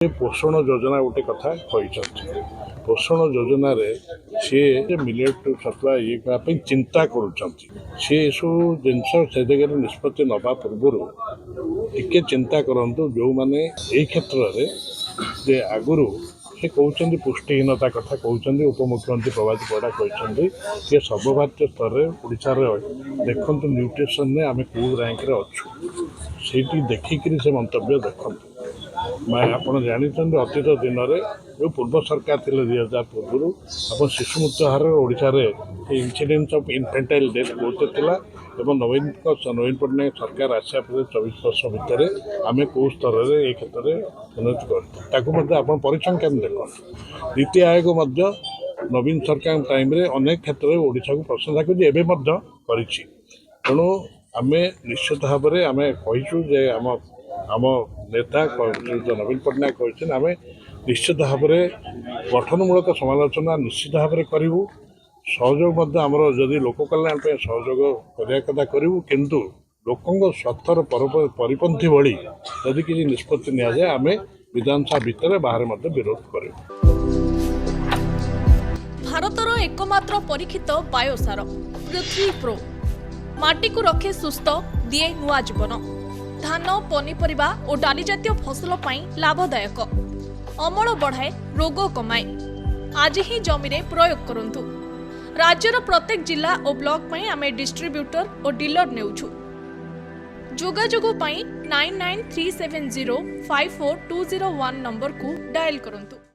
पोषण योजना गोटे कथा पोषण योजना रे सी मिलेट सतुआ ये करने चिंता करुँच सी सब जिनस से जगह निष्पत्ति नवा पूर्व टिके चिंता करतु जो मैंने यही क्षेत्र में आगुरी से कहते पुष्टिहीनता कथा कहते उपमुख्यमंत्री प्रभात परिड़ा कहते सर्वभारतीय स्तर में ओडार देखु न्यूट्रिशन में आम कौ रैंक अच्छु से देखिक से मंतव्य देखु मैं आपड़ जानते अतीत दिन में जो पूर्व सरकार थे 2000 पूर्व आप शिशु मृत्यु हार ओडार इन्सीडेंस ऑफ इन्फेंटाइल डेथ बहुत था नवीन पट्टनायक सरकार आसा 24 वर्ष भितर आम कौ स्तर में ये क्षेत्र में उन्नति कर परिसंख्यान देख नीति आयोग नवीन सरकार टाइम अनेक क्षेत्र में ओडिशा को प्रशंसा कर तेणु आम निश्चित भाव में आम कहीचु आम नेता नवीन पट्टनायक कहते आम निश्चित भाव में गठनमूलक समालोचना निश्चित भाव में करूँ सहयोग आमर जदि लोक कल्याण सहयोग करने कथा करूँ किंतु लोकों स्वार्थर परिपंथी भली जदि किसी निष्पत्ति नि जाए आम विधानसभा भितर बाहर विरोध करूँ। भारतर एकमात्र परीक्षित बायोसार पृथ्वी प्रो माटी को रखे सुस्थ दिए नुआ जीवन धान पनीपरिबा और डाली जातीय फसल पाई लाभदायक अमल बढ़ाए रोग कमाए आज ही जमी रे प्रयोग करंतु। राज्यर प्रत्येक जिला और ब्लॉक पाई आमे डिस्ट्रीब्यूटर और डीलर नेउछु जोगाजोग पाई 9937054201 नंबर को डायल करंतु।